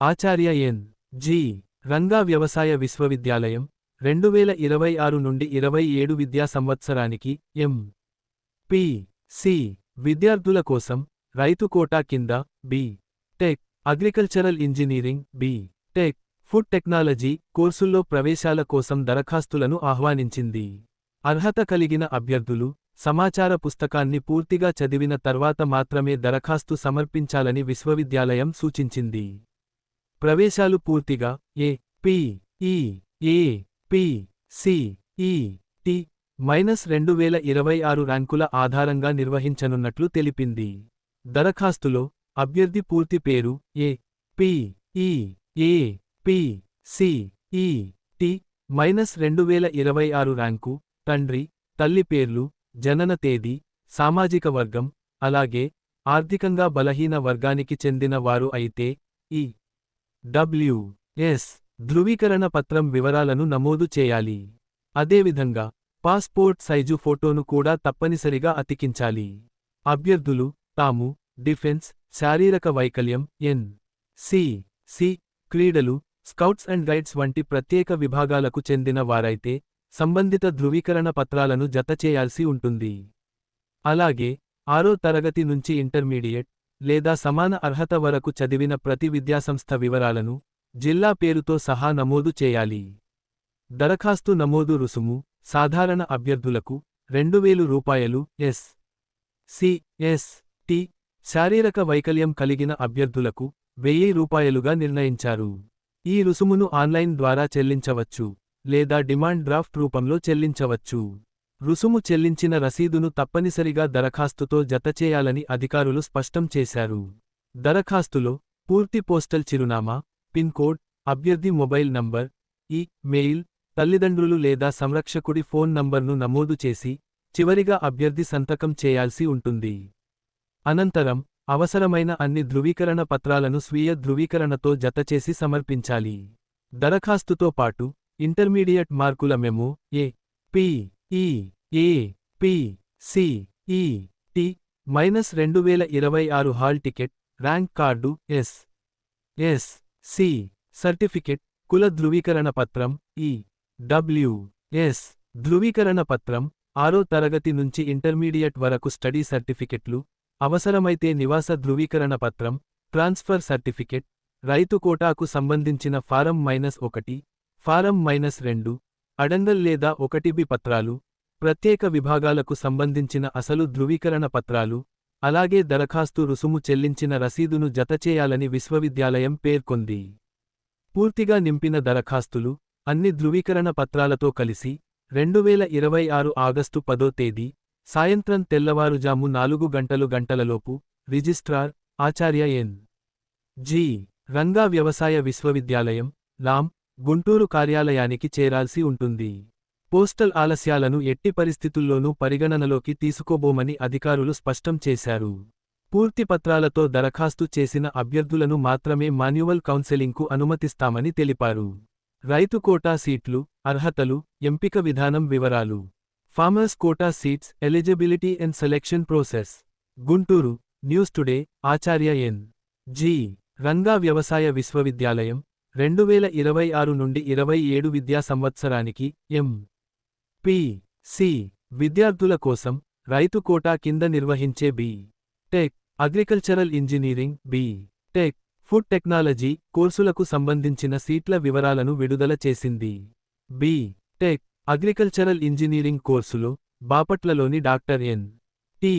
ఆచార్య N. G. Ranga వ్యవసాయ విశ్వవిద్యాలయం 2026 నుండి 27 విద్యా సంవత్సరానికి ఎం. పి. సి. విద్యార్థుల కోసం రైతు కోటా కింద B. Tech agricultural engineering B. Tech food technology కోర్సుల్లో ప్రవేశాల కోసం దరఖాస్తులను ఆహ్వానించింది. అర్హత కలిగిన అభ్యర్థులు సమాచార పుస్తకాన్ని పూర్తిగా చదివిన తర్వాత మాత్రమే దరఖాస్తు సమర్పించాలని విశ్వవిద్యాలయం సూచించింది. ప్రవేశాలు పూర్తిగా ఏ. P. E. A. P. C. E. T. -2026 ర్యాంకుల ఆధారంగా నిర్వహించనున్నట్లు తెలిపింది. దరఖాస్తులో అభ్యర్థి పూర్తి పేరు ఏ. P. E. A. P. C. E. T. -2026 rank, తండ్రి, తల్లి పేర్లు, జనన తేదీ, సామాజిక వర్గం, అలాగే ఆర్థికంగా బలహీన వర్గానికి చెందిన వారు అయితే ఈ. డబ్ల్యూ.ఎస్. ధృవీకరణ పత్రం వివరాలను నమోదు చేయాలి. అదేవిధంగా పాస్పోర్ట్ సైజు ఫోటోను కూడా తప్పనిసరిగా అతికించాలి. అభ్యర్థులు తాము డిఫెన్స్, శారీరక వైకల్యం, ఎన్. సి. క్రీడలు, స్కౌట్స్ అండ్ గైడ్స్ వంటి ప్రత్యేక విభాగాలకు చెందిన వారైతే సంబంధిత ధృవీకరణ పత్రాలను జతచేయాల్సి ఉంటుంది. అలాగే 6వ తరగతి నుంచి ఇంటర్మీడియట్ లేదా సమాన అర్హత వరకు చదివిన ప్రతి విద్యాసంస్థ వివరాలను జిల్లా పేరుతో సహా నమోదు చేయాలి. దరఖాస్తు నమోదు రుసుము సాధారణ అభ్యర్థులకు రూ. 2000, ఎస్.సి. శారీరక వైకల్యం కలిగిన అభ్యర్థులకు రూ. 1000గా నిర్ణయించారు. ఈ రుసుమును ఆన్లైన్ ద్వారా చెల్లించవచ్చు లేదా డిమాండ్ డ్రాఫ్ట్ రూపంలో చెల్లించవచ్చు. రుసుము చెల్లించిన రసీదును తప్పనిసరిగా దరఖాస్తుతో జతచేయాలని అధికారులు స్పష్టం చేశారు. దరఖాస్తులో పూర్తి పోస్టల్ చిరునామా, పిన్ కోడ్, అభ్యర్థి మొబైల్ నంబర్, మెయిల్, తల్లిదండ్రులు లేదా సంరక్షకుడి ఫోన్ నంబర్ను నమోదు చేసి చివరిగా అభ్యర్థి సంతకం చేయాల్సి ఉంటుంది. అనంతరం అవసరమైన అన్ని ధృవీకరణ పత్రాలను స్వీయ ధృవీకరణతో జతచేసి సమర్పించాలి. దరఖాస్తుతో పాటు ఇంటర్మీడియట్ మార్కుల memo, A. P. E. A. P. C. E. T. -2026 hall ticket, rank card, SC. Certificate, కుల ధృవీకరణ పత్రం, ఈ.డబ్ల్యూ.ఎస్. ధృవీకరణ పత్రం, 6వ తరగతి నుంచి ఇంటర్మీడియట్ వరకు స్టడీ సర్టిఫికెట్లు, అవసరమైతే నివాస ధృవీకరణ పత్రం, ట్రాన్స్ఫర్ సర్టిఫికెట్, రైతు కోటాకు సంబంధించిన ఫారం -1, ఫారం -2, అడంగల్ లేదా 1బి పత్రాలు, ప్రత్యేక విభాగాలకు సంబంధించిన అసలు ధృవీకరణ పత్రాలు, అలాగే దరఖాస్తు రుసుము చెల్లించిన రసీదును జతచేయాలని విశ్వవిద్యాలయం పేర్కొంది. పూర్తిగా నింపిన దరఖాస్తులు అన్ని ధృవీకరణ పత్రాలతో కలిసి 2026 ఆగస్టు 10వ తేదీ సాయంత్రం తెల్లవారుజాము 4 గంటలలోపు రిజిస్ట్రార్ ఆచార్య ఎన్. జి. రంగా వ్యవసాయ విశ్వవిద్యాలయం, లాం, గుంటూరు కార్యాలయానికి చేరాల్సి ఉంటుంది. పోస్టల్ ఆలస్యాలను ఎట్టి పరిస్థితుల్లోనూ పరిగణనలోకి తీసుకోబోమని అధికారులు స్పష్టం చేశారు. పూర్తి పత్రాలతో దరఖాస్తు చేసిన అభ్యర్థులను మాత్రమే మాన్యువల్ కౌన్సెలింగ్కు అనుమతిస్తామని తెలిపారు. రైతు కోటా సీట్లు, అర్హతలు, ఎంపిక విధానం వివరాలు. Farmers quota seats, eligibility and selection process. Guntur, news today. Acharya N. G. Ranga వ్యవసాయ విశ్వవిద్యాలయం 2026 నుండి 27 విద్యా సంవత్సరానికి ఎం. పి. సి. విద్యార్థుల కోసం రైతు కోటా కింద నిర్వహించే B. Tech agricultural engineering, B. Tech food technology కోర్సులకు సంబంధించిన సీట్ల వివరాలను విడుదల చేసింది. బి. టెక్ అగ్రికల్చరల్ ఇంజనీరింగ్ కోర్సులో బాపట్లలోని డాక్టర్ ఎన్. టి.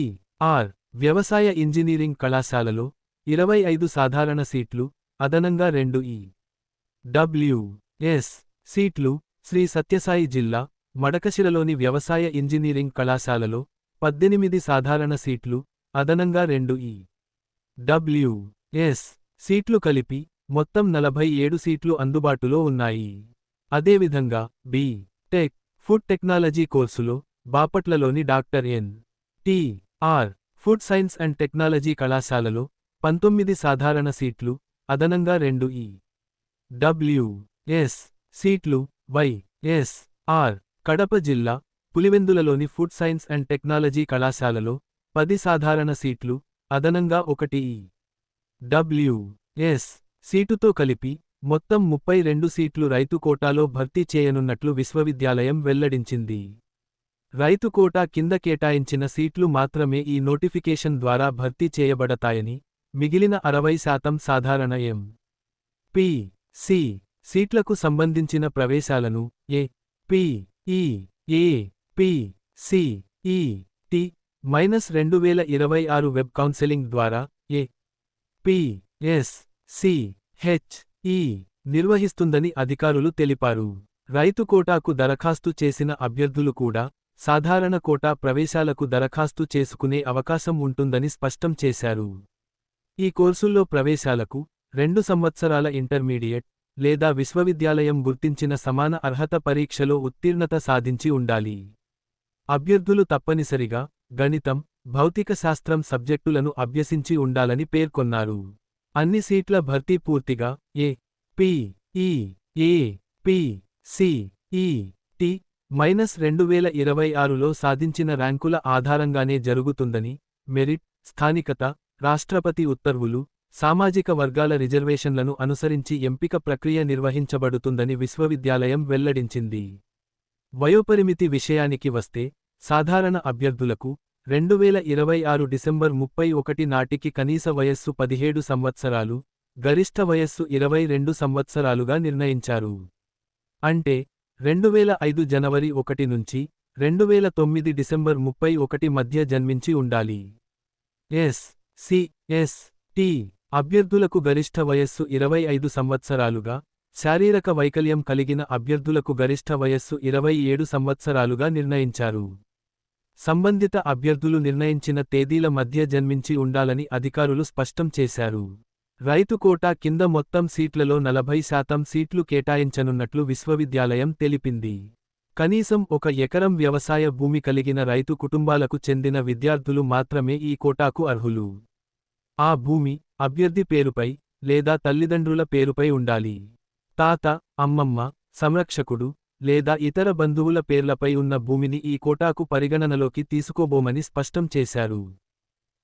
ఆర్. వ్యవసాయ ఇంజనీరింగ్ కళాశాలలో 25 సాధారణ సీట్లు, అదనంగా 2 ఈ.డబ్ల్యూ.ఎస్. సీట్లు, శ్రీ సత్యసాయి జిల్లా మడకశిరలోని వ్యవసాయ ఇంజనీరింగ్ కళాశాలలో 18 సాధారణ సీట్లు, అదనంగా 2 ఈ.డబ్ల్యూ.ఎస్. సీట్లు కలిపి మొత్తం 47 సీట్లు అందుబాటులో ఉన్నాయి. అదేవిధంగా బి. టెక్ ఫుడ్ టెక్నాలజీ కోర్సులో బాపట్లలోని doctor N. T. R. Food science and technology కళాశాలలో 19 సాధారణ సీట్లు, అదనంగా 2 ఈ.డబ్ల్యూ.ఎస్. సీట్లు, వై.ఎస్.ఆర్. కడప జిల్లా పులివెందులలోని ఫుడ్ సైన్స్ అండ్ టెక్నాలజీ కళాశాలలో 10 సాధారణ సీట్లు, అదనంగా 1 ఈ.డబ్ల్యూ.ఎస్. సీటుతో కలిపి మొత్తం 32 సీట్లు రైతు కోటాలో భర్తీ చేయనున్నట్లు విశ్వవిద్యాలయం వెల్లడించింది. రైతు కోటా కింద కేటాయించిన సీట్లు మాత్రమే ఈ నోటిఫికేషన్ ద్వారా భర్తీ చేయబడతాయని, మిగిలిన 60% సాధారణ ఎం.పి. సి. సీట్లకు సంబంధించిన ప్రవేశాలను ఏ.పి. ఈ. ఏ.పి. సి. ఈ. టి-2026 వెబ్ కౌన్సెలింగ్ ద్వారా ఏ.పి. ఎస్. సి. హెచ్. ఈ. నిర్వహిస్తుందని అధికారులు తెలిపారు. రైతు కోటాకు దరఖాస్తు చేసిన అభ్యర్థులు కూడా సాధారణ కోటా ప్రవేశాలకు దరఖాస్తు చేసుకునే అవకాశం ఉంటుందని స్పష్టం చేశారు. ఈ కోర్సుల్లో ప్రవేశాలకు 2 సంవత్సరాల ఇంటర్మీడియట్ లేదా విశ్వవిద్యాలయం గుర్తించిన సమాన అర్హత పరీక్షలో ఉత్తీర్ణత సాధించి ఉండాలి. అభ్యర్థులు తప్పనిసరిగా గణితం, భౌతిక శాస్త్రం సబ్జెక్టులను అభ్యసించి ఉండాలని పేర్కొన్నారు. అన్ని సీట్ల భర్తీ పూర్తిగా ఏ.పి. ఈ. ఏ.పి. సి. ఈ. టి-2026లో సాధించిన ర్యాంకుల ఆధారంగానే జరుగుతుందని, మెరిట్, స్థానికత, రాష్ట్రపతి ఉత్తర్వులు, సామాజిక వర్గాల రిజర్వేషన్లను అనుసరించి ఎంపిక ప్రక్రియ నిర్వహించబడుతుందని విశ్వవిద్యాలయం వెల్లడించింది. వయోపరిమితి విషయానికి వస్తే, సాధారణ అభ్యర్థులకు 2026 డిసెంబర్ 31 నాటికి కనీస వయస్సు 17 సంవత్సరాలు, గరిష్ఠ వయస్సు 22 సంవత్సరాలుగా నిర్ణయించారు. అంటే 2005 జనవరి 1 నుంచి 2009 డిసెంబర్ 31 మధ్య జన్మించి ఉండాలి. ఎస్. సి. ఎస్. టి. అభ్యర్థులకు గరిష్ఠ వయస్సు 25 సంవత్సరాలుగా, శారీరక వైకల్యం కలిగిన అభ్యర్థులకు గరిష్ఠ వయస్సు 27 సంవత్సరాలుగా నిర్ణయించారు. సంబంధిత అభ్యర్థులు నిర్ణయించిన తేదీల మధ్య జన్మించి ఉండాలని అధికారులు స్పష్టం చేశారు. రైతు కోటా కింద మొత్తం సీట్లలో 40% సీట్లు కేటాయించనున్నట్లు విశ్వవిద్యాలయం తెలిపింది. కనీసం 1 ఎకరం వ్యవసాయ భూమి కలిగిన రైతు కుటుంబాలకు చెందిన విద్యార్థులు మాత్రమే ఈ కోటాకు అర్హులు. ఆ భూమి అభ్యర్థి పేరుపై లేదా తల్లిదండ్రుల పేరుపై ఉండాలి. తాత, అమ్మమ్మ, సంరక్షకుడు లేదా ఇతర బంధువుల పేర్లపై ఉన్న భూమిని ఈ కోటాకు పరిగణనలోకి తీసుకోబోమని స్పష్టం చేశారు.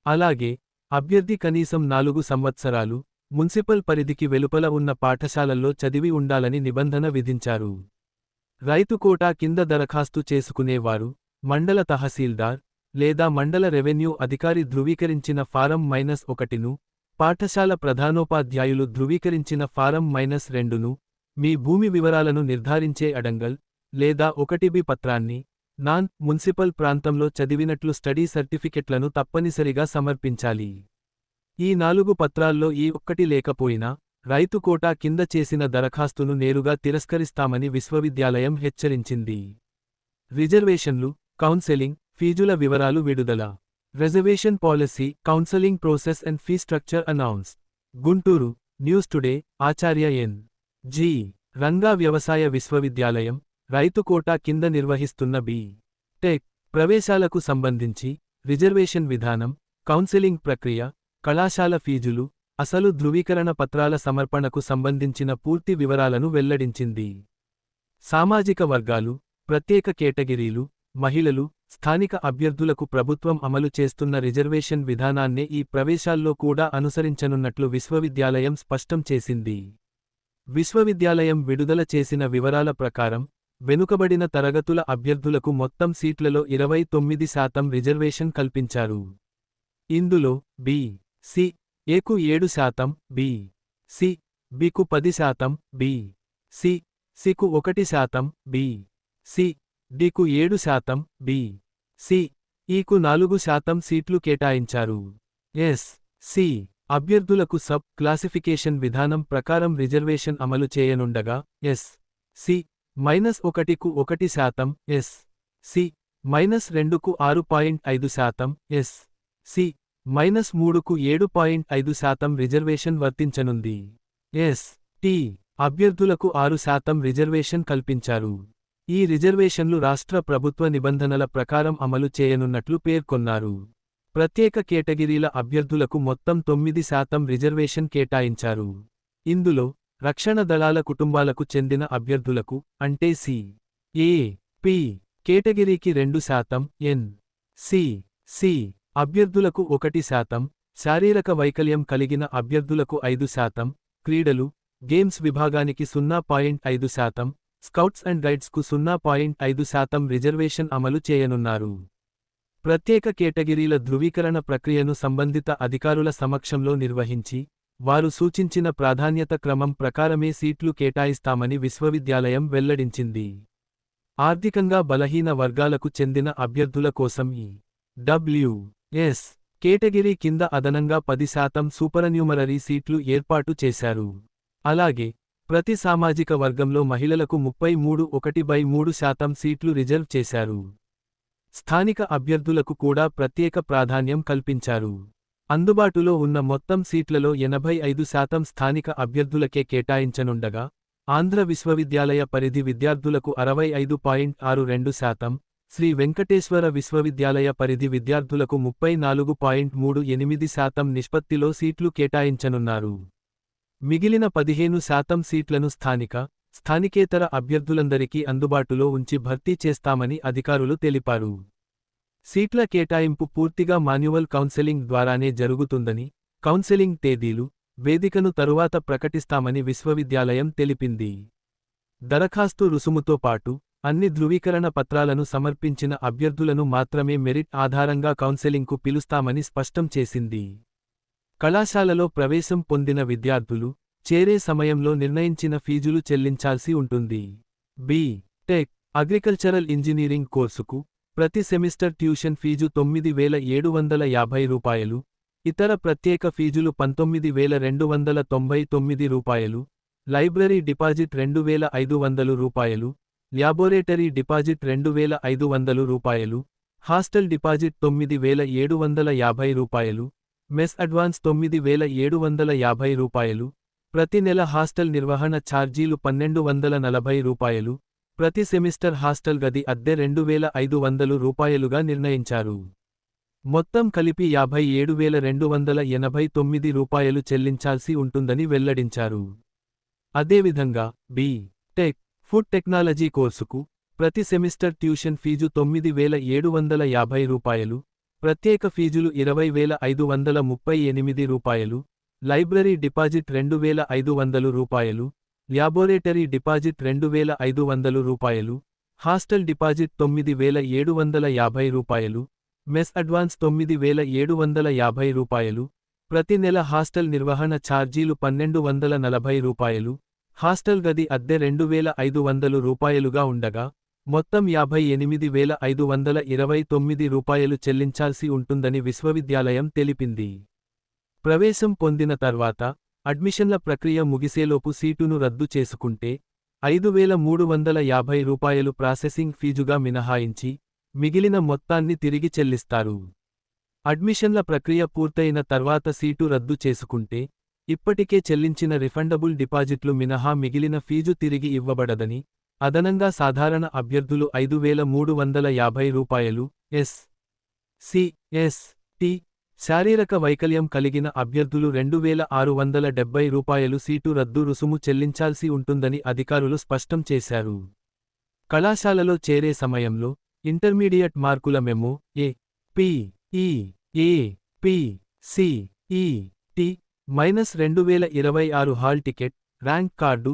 అలాగే అభ్యర్థి కనీసం 4 సంవత్సరాలు మున్సిపల్ పరిధికి వెలుపల ఉన్న పాఠశాలల్లో చదివి ఉండాలని నిబంధన విధించారు. రైతు కోటా కింద దరఖాస్తు చేసుకునేవారు మండల తహసీల్దార్ లేదా మండల రెవెన్యూ అధికారి ధృవీకరించిన ఫారం -1ను, పాఠశాల ప్రధానోపాధ్యాయులు ధృవీకరించిన ఫారం -2ను, మీ భూమి వివరాలను నిర్ధారించే అడంగల్ లేదా 1బి పత్రాన్ని, నాన్ మున్సిపల్ ప్రాంతంలో చదివినట్లు స్టడీ సర్టిఫికెట్లను తప్పనిసరిగా సమర్పించాలి. ఈ 4 పత్రాల్లో ఈ ఒక్కటి లేకపోయినా రైతు కోటా కింద చేసిన దరఖాస్తును నేరుగా తిరస్కరిస్తామని విశ్వవిద్యాలయం హెచ్చరించింది. రిజర్వేషన్లు, కౌన్సెలింగ్, ఫీజుల వివరాలు విడుదల. Reservation policy, counselling process and fee structure announce. Guntur, news today. Acharya N. G. Ranga వ్యవసాయ విశ్వవిద్యాలయం రైతు కోటా కింద నిర్వహిస్తున్న బి.టెక్ ప్రవేశాలకు సంబంధించి రిజర్వేషన్ విధానం, కౌన్సెలింగ్ ప్రక్రియ, కళాశాల ఫీజులు, అసలు ధృవీకరణ పత్రాల సమర్పణకు సంబంధించిన పూర్తి వివరాలను వెల్లడించింది. సామాజిక వర్గాలు, ప్రత్యేక కేటగిరీలు, మహిళలు, స్థానిక అభ్యర్థులకు ప్రభుత్వం అమలు చేస్తున్న రిజర్వేషన్ విధానాన్నే ఈ ప్రవేశాల్లో కూడా అనుసరించనున్నట్లు విశ్వవిద్యాలయం స్పష్టం చేసింది. విశ్వవిద్యాలయం విడుదల చేసిన వివరాల ప్రకారం, వెనుకబడిన తరగతుల అభ్యర్థులకు మొత్తం సీట్లలో 29% రిజర్వేషన్ కల్పించారు. ఇందులో బి.సి. ఏకు 7%, బి.సి. బికు 10%, బి.సి. సికు 1%, బి.సి. డికు 7%, బి.సి. ఈకు 4% సీట్లు కేటాయించారు. ఎస్.సి. అభ్యర్థులకు సబ్ క్లాసిఫికేషన్ విధానం ప్రకారం రిజర్వేషన్ అమలు చేయనుండగా, ఎస్.సి. -1కు 1%, ఎస్.సి. -2కు 6.5%, ఎస్.సి. -3కు 7.5% రిజర్వేషన్ వర్తించనుంది. ఎస్.టి. అభ్యర్థులకు 6% రిజర్వేషన్ కల్పించారు. ఈ రిజర్వేషన్లు రాష్ట్ర ప్రభుత్వ నిబంధనల ప్రకారం అమలు చేయనున్నట్లు పేర్కొన్నారు. ప్రత్యేక కేటగిరీల అభ్యర్థులకు మొత్తం 9% రిజర్వేషన్ కేటాయించారు. ఇందులో రక్షణ దళాల కుటుంబాలకు చెందిన అభ్యర్థులకు, అంటే సి. ఏ. పి. కేటగిరీకి 2%, ఎన్. సి. సి. అభ్యర్థులకు 1%, శారీరక వైకల్యం కలిగిన అభ్యర్థులకు 5%, క్రీడలు, గేమ్స్ విభాగానికి 0.5%, స్కౌట్స్ అండ్ గైడ్స్కు 0.5% రిజర్వేషన్ అమలు చేయనున్నారు. ప్రత్యేక కేటగిరీల ధృవీకరణ ప్రక్రియను సంబంధిత అధికారుల సమక్షంలో నిర్వహించి, వారు సూచించిన ప్రాధాన్యత క్రమం ప్రకారమే సీట్లు కేటాయిస్తామని విశ్వవిద్యాలయం వెల్లడించింది. ఆర్థికంగా బలహీన వర్గాలకు చెందిన అభ్యర్థుల కోసం ఈ డబ్ల్యూఎస్ కేటగిరీ కింద అదనంగా 10% సూపరన్యూమరరీ సీట్లు ఏర్పాటు చేశారు. అలాగే ప్రతి సామాజిక వర్గంలో మహిళలకు 33.1/3% సీట్లు రిజర్వ్ చేశారు. స్థానిక అభ్యర్థులకు కూడా ప్రత్యేక ప్రాధాన్యం కల్పించారు. అందుబాటులో ఉన్న మొత్తం సీట్లలో 85% స్థానిక అభ్యర్థులకే కేటాయించనుండగా, ఆంధ్ర విశ్వవిద్యాలయ పరిధి విద్యార్థులకు 65.62%, శ్రీ వెంకటేశ్వర విశ్వవిద్యాలయ పరిధి విద్యార్థులకు 34.38% నిష్పత్తిలో సీట్లు కేటాయించనున్నారు. మిగిలిన 15% సీట్లను స్థానికేతర అభ్యర్థులందరికీ అందుబాటులో ఉంచి భర్తీ చేస్తామని అధికారులు తెలిపారు. సీట్ల కేటాయింపు పూర్తిగా మాన్యువల్ కౌన్సెలింగ్ ద్వారానే జరుగుతుందని, కౌన్సెలింగ్ తేదీలు, వేదికను తరువాత ప్రకటిస్తామని విశ్వవిద్యాలయం తెలిపింది. దరఖాస్తు రుసుముతో పాటు అన్ని ధృవీకరణ పత్రాలను సమర్పించిన అభ్యర్థులను మాత్రమే మెరిట్ ఆధారంగా కౌన్సెలింగ్కు పిలుస్తామని స్పష్టం చేసింది. కళాశాలలో ప్రవేశం పొందిన విద్యార్థులు చేరే సమయంలో నిర్ణయించిన ఫీజులు చెల్లించాల్సి ఉంటుంది. బి.టెక్ అగ్రికల్చరల్ ఇంజనీరింగ్ కోర్సుకు ప్రతి సెమిస్టర్ ట్యూషన్ ఫీజు రూ. 9,750, ఇతర ప్రత్యేక ఫీజులు రూ. 19,299, లైబ్రరీ డిపాజిట్ రూ. 2,500, ల్యాబొరేటరీ డిపాజిట్ రూ. 2,500, హాస్టల్ డిపాజిట్ రూ. 9,750, మెస్ అడ్వాన్స్ రూ. 9,750, ప్రతి నెల హాస్టల్ నిర్వహణ ఛార్జీలు రూ. 1,240, ప్రతి సెమిస్టర్ హాస్టల్ గది అద్దె రూ. 2,500గా నిర్ణయించారు. మొత్తం కలిపి రూ. 57,289 చెల్లించాల్సి ఉంటుందని వెల్లడించారు. అదేవిధంగా బి.టెక్ ఫుడ్ టెక్నాలజీ కోర్సుకు ప్రతి సెమిస్టర్ ట్యూషన్ ఫీజు రూ. 9,750, ప్రత్యేక ఫీజులు రూ. 2,538, లైబ్రరీ డిపాజిట్ రూ. 2,500, ల్యాబొరేటరీ డిపాజిట్ రూ. 2,500, హాస్టల్ డిపాజిట్ రూ. 9,750, మెస్ అడ్వాన్స్ రూ. 9,750, ప్రతి నెల హాస్టల్ నిర్వహణ ఛార్జీలు రూ. 1,240, హాస్టల్ గది అద్దె రూ. 2,500గా ఉండగా, మొత్తం రూ. 58,529 చెల్లించాల్సి ఉంటుందని విశ్వవిద్యాలయం తెలిపింది. ప్రవేశం పొందిన తర్వాత అడ్మిషన్ల ప్రక్రియ ముగిసేలోపు సీటును రద్దు చేసుకుంటే రూ. 5,350 ప్రాసెసింగ్ ఫీజుగా మినహాయించి మిగిలిన మొత్తాన్ని తిరిగి చెల్లిస్తారు. అడ్మిషన్ల ప్రక్రియ పూర్తయిన తర్వాత సీటు రద్దు చేసుకుంటే ఇప్పటికే చెల్లించిన రిఫండబుల్ డిపాజిట్లు మినహా మిగిలిన ఫీజు తిరిగి ఇవ్వబడదని, అదనంగా సాధారణ అభ్యర్థులు రూ. 5,350, ఎస్.సి., ఎస్.టి., శారీరక వైకల్యం కలిగిన అభ్యర్థులు రూ. 2,670 సీటు రద్దు రుసుము చెల్లించాల్సి ఉంటుందని అధికారులు స్పష్టం చేశారు. కళాశాలలో చేరే సమయంలో ఇంటర్మీడియట్ మార్కుల memo AP. AP. CET. -2026 hall ticket, rank card,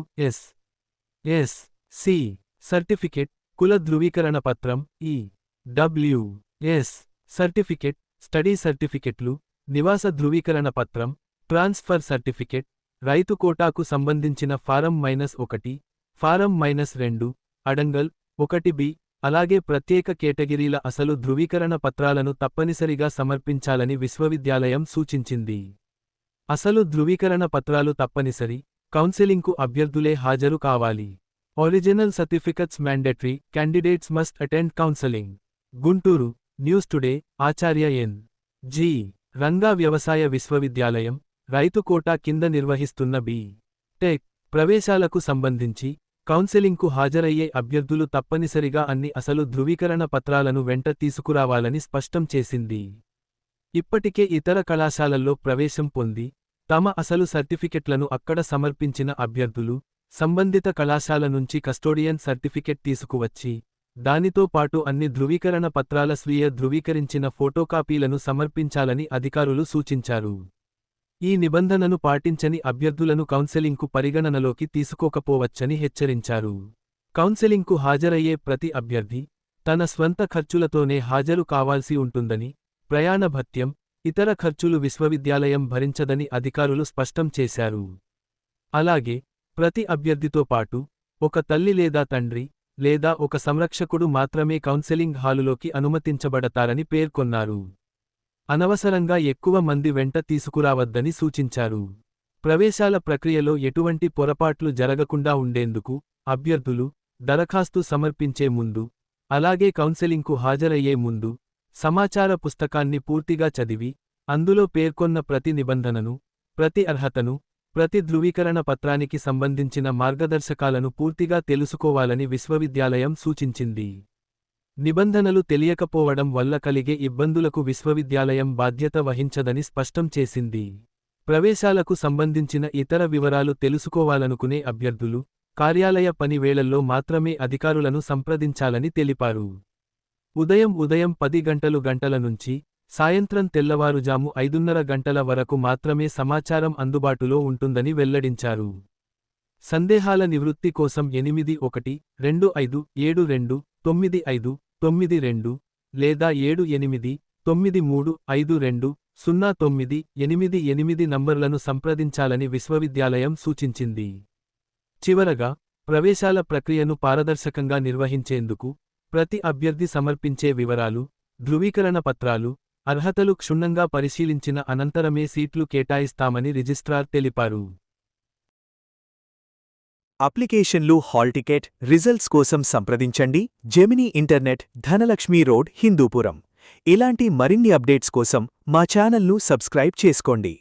SC. Certificate, కుల ధృవీకరణ పత్రం, ఈ.డబ్ల్యూ.ఎస్. సర్టిఫికెట్, స్టడీ సర్టిఫికెట్లు, నివాస ధృవీకరణ పత్రం, ట్రాన్స్ఫర్ సర్టిఫికెట్, రైతు కోటాకు సంబంధించిన ఫారం -1, ఫారం -2, అడంగల్ 1B, అలాగే ప్రత్యేక కేటగిరీల అసలు ధృవీకరణ పత్రాలను తప్పనిసరిగా సమర్పించాలని విశ్వవిద్యాలయం సూచించింది. అసలు ధృవీకరణ పత్రాలు తప్పనిసరి, కౌన్సెలింగ్కు అభ్యర్థులే హాజరు కావాలి. Original certificates mandatory, candidates must attend counselling. Guntur, news today, Acharya NG. Ranga వ్యవసాయ విశ్వవిద్యాలయం, రైతు కోటా కింద నిర్వహిస్తున్న బి.టెక్ ప్రవేశాలకు సంబంధించి కౌన్సెలింగ్కు హాజరయ్యే అభ్యర్థులు తప్పనిసరిగా అన్ని అసలు ధృవీకరణ పత్రాలను వెంట తీసుకురావాలని స్పష్టం చేసింది. ఇప్పటికే ఇతర కళాశాలల్లో ప్రవేశం పొంది తమ అసలు సర్టిఫికెట్లను అక్కడ సమర్పించిన అభ్యర్థులు సంబంధిత కళాశాల నుంచి కస్టోడియన్ సర్టిఫికెట్ తీసుకువచ్చి దానితో పాటు అన్ని ధృవీకరణ పత్రాల స్వీయ ధృవీకరించిన ఫోటోకాపీలను సమర్పించాలని అధికారులు సూచించారు. ఈ నిబంధనను పాటించని అభ్యర్థులను కౌన్సెలింగ్కు పరిగణనలోకి తీసుకోకపోవచ్చని హెచ్చరించారు. కౌన్సెలింగ్కు హాజరయ్యే ప్రతి అభ్యర్థి తన స్వంత ఖర్చులతోనే హాజరు కావాల్సి ఉంటుందని, ప్రయాణ భత్యం, ఇతర ఖర్చులు విశ్వవిద్యాలయం భరించదని అధికారులు స్పష్టం చేశారు. అలాగే ప్రతి అభ్యర్థితో పాటు ఒక తల్లి లేదా తండ్రి లేదా ఒక సంరక్షకుడు మాత్రమే కౌన్సెలింగ్ హాలులోకి అనుమతించబడతారని పేర్కొన్నారు. అనవసరంగా ఎక్కువ మంది వెంట తీసుకురావద్దని సూచించారు. ప్రవేశాల ప్రక్రియలో ఎటువంటి పొరపాట్లు జరగకుండా ఉండేందుకు అభ్యర్థులు దరఖాస్తు సమర్పించే ముందు, అలాగే కౌన్సెలింగ్కు హాజరయ్యే ముందు సమాచార పుస్తకాన్ని పూర్తిగా చదివి, అందులో పేర్కొన్న ప్రతి నిబంధనను, ప్రతి అర్హతను, ప్రతి ధృవీకరణ పత్రానికి సంబంధించిన మార్గదర్శకాలను పూర్తిగా తెలుసుకోవాలని విశ్వవిద్యాలయం సూచించింది. నిబంధనలు తెలియకపోవడం వల్ల కలిగే ఇబ్బందులకు విశ్వవిద్యాలయం బాధ్యత వహించదని స్పష్టం చేసింది. ప్రవేశాలకు సంబంధించిన ఇతర వివరాలు తెలుసుకోవాలనుకునే అభ్యర్థులు కార్యాలయ పని వేళల్లో మాత్రమే అధికారులను సంప్రదించాలని తెలిపారు. ఉదయం 10 గంటల నుంచి సాయంత్రం తెల్లవారుజాము 5:30 గంటల వరకు మాత్రమే సమాచారం అందుబాటులో ఉంటుందని వెల్లడించారు. సందేహాల నివృత్తి కోసం 8125729592 లేదా 7893520988 నంబర్లను సంప్రదించాలని విశ్వవిద్యాలయం సూచించింది. చివరగా, ప్రవేశాల ప్రక్రియను పారదర్శకంగా నిర్వహించేందుకు ప్రతి అభ్యర్థి సమర్పించే వివరాలు, ధృవీకరణ పత్రాలు, అర్హతలు క్షుణ్ణంగా పరిశీలించిన అనంతరమే సీట్లు కేటాయిస్తామని రిజిస్ట్రార్ తెలిపారు. అప్లికేషన్లు, హాల్ టికెట్, రిజల్ట్స్ కోసం సంప్రదించండి Gemini internet, Dhanalakshmi road, Hindupuram. ఇలాంటి మరిన్ని అప్డేట్స్ కోసం మా ఛానల్ను సబ్స్క్రైబ్ చేసుకోండి.